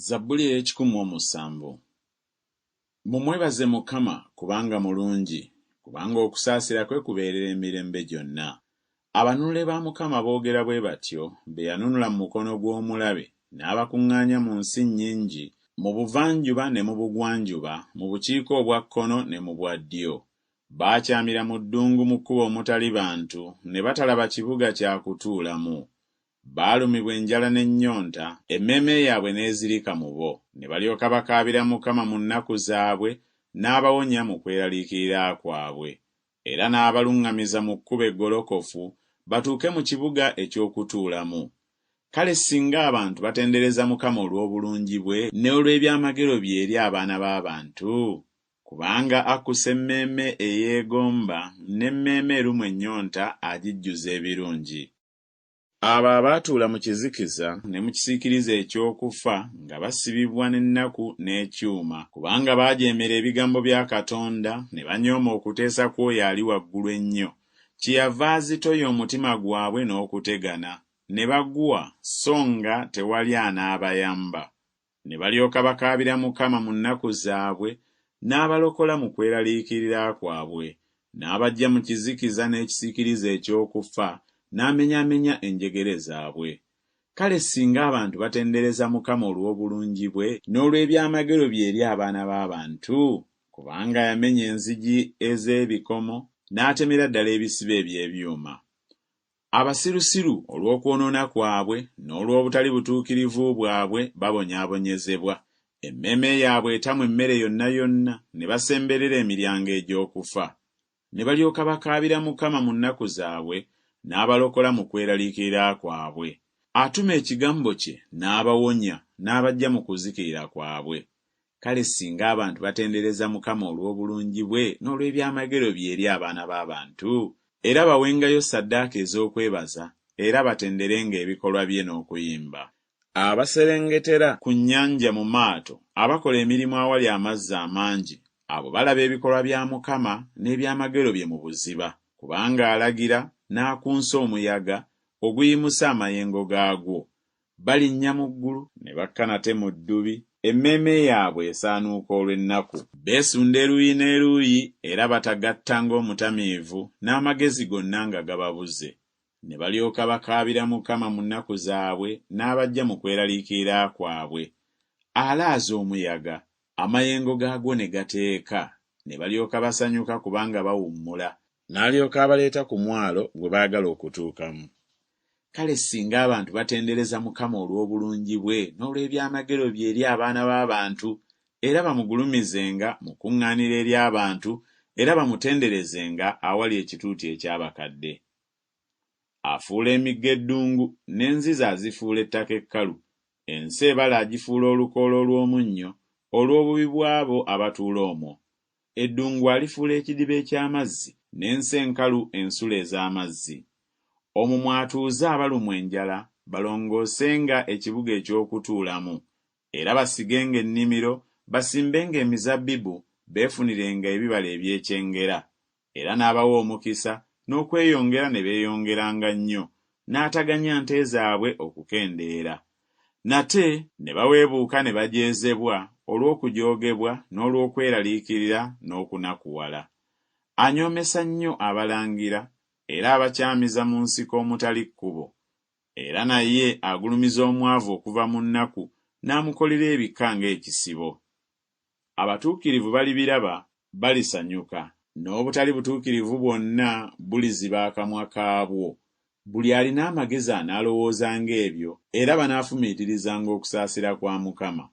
Zabbuli ey'ekikumu mumwebaze Mukama kubanga mulungi, kubanga okusaasira kwe kubeerera emirembe gyonna. Abanunule ba Mukama boogera bwe batyo, be yanunula mu mukono gw'omulabe, n'abakuŋŋaanya mu nsi nnyingi, mu buvanjuba ne mu bugwanjuba, mu bukiika obwa kkono ne mu bwa ddyo. Baakyamira mu ddungu mu kkubo omutali bantu, ne batalaba kibuga kya kutuulamu. Baalumibwa enjala n'ennyonta, emmeeme yaabwe n'ezirika mu bo. Ne balyoka bakaabira Mukama mu nnaku zaabwe, n'abawonya mu kweraliikirira kwabwe. Era n'abaluŋŋamiza mu kkubo eggolokofu, batuuke mu kibuga eky'okutuulamu. Kale singa abantu batendereza Mukama olw'obulungi bwe n'olw'ebyamagero bye eri abaana b'abantu, kubanga akusa emmeeme eyeegomba n'emmeeme erumwa ennyonta agijjuza ebirungi. Abo abaatuula mu kizikiza ne mu kisiikirize eky'okufa nga basibibwa n'ennaku n'ekyuma, kubanga baajeemera ebigambo bya Katonda ne banyooma okuteesa kw'oyo ali waggulu ennyo, kyeyava azitoya omutima gwabwe n'okutegana, ne bagwa so nga tewali anaabayamba. Ne balyoka bakaabira Mukama mu nnaku zaabwe, n'abalokola mu kweraliikirira kwabwe, n'abaggya mu kizikiza n'ekisiikirize eky'okufa, n'amenyaamenya enjegere zaabwe. Kale singa abantu batendereza Mukama olw'obulungi bwe n'olw'ebyamagero bye eri abaana b'abantu, kubanga yamenya enzigi ez'ebikomo n'atemera ddala ebisibe eby'ebyuma. Abasirusiru olw'okwonoona kwabwe n'olw'obutali butuukirivu bwabwe babonyaabonyezebwa. Emmeeme yaabwe etamwa emmere yonna yonna, ne basemberera emiryango egy'okufa. Ne balyoka bakaabira Mukama mu nnaku zaabwe, n'abalokola mu kweraliikirira kwabwe. Atuma ekigambo kye n'abawonya, n'abaggya mu kuzikirira kwabwe. Kale singa abantu batendereza Mukama olw'obulungi bwe n'olw'ebyamagero bye eri abaana b'abantu, era bawengayo ssaddaaka ez'okwebaza, era batenderenga ebikolwa bye n'okuyimba. Abaserengetera ku nnyanja mu maato, abakola emirimu awali amazzi amangi, abo balaba ebikolwa bya Mukama n'ebyamagero bye mu buziba, kubanga alagira n'akunsa omuyaga oguyimusa amayengo gaagwo. Balinnya mu ggulu ne bakka nate mu ddubi, emmeeme yaabwe esaanuuka olw'ennaku. Beesunda eruuyi n'eruuyi era batagatta ng'omutamiivu, n'amagezi gonna nga gababuze. Ne balyoka bakaabira Mukama mu nnaku zaabwe, n'abaggya mu kweraliikirira kwabwe. Alaaza omuyaga, amayengo gaagwo ne gateeka, ne balyoka basanyuka kubanga bawummula. N'alyoka abaleeta ku mwalo gwe baagala okutuukamu. Kale singa abantu batendereza Mukama olw'obulungi bwe n'olw'ebyamagero bye eri abaana b'abantu, era bamugulumizenga mu kuŋŋaanira eri abantu, era bamutenderezenga awali ekituuti eky'abakadde. Afuula emigga eddungu, n'enzizi azifuula ettaka ekkalu, ensi ebala agifuula olukoola olw'omunnyo, olw'obubi bw'abo abatuula omwo. Eddungu alifuula ekidiba eky'amazzi, n'ensi enkalu ensulo ez'amazzi. Omwo mwatuuze abalumwa enjala, balongoosenga ekibuga eky'okutuulamu, era basigenga ennimiro, basimbenga emizabbibu, beefunirenga ebibala ebyekyengera. Era n'abawa omukisa, n'okweyongera ne beeyongeranga nnyo, n'ataganya nte zaabwe okukendeera. Nate ne baweebuuka ne bajeezebwa olw'okujoogebwa n'olw'okweraliikirira n'okunakuwala. Anyoomesa nnyo abalangira, era abakyamiza mu nsiko omutali kkubo. Era naye agulumiza omwavu okuva mu nnaku, n'amukolera ebika ng'ekisibo. Abatuukirivu balibiraba, balisanyuka, n'obutali butuukirivu bwonna buliziba akamwa kaabwo. Buli alina amagezi anaalowooza ng'ebyo, era banaafumiitirizanga okusaasira kwa Mukama.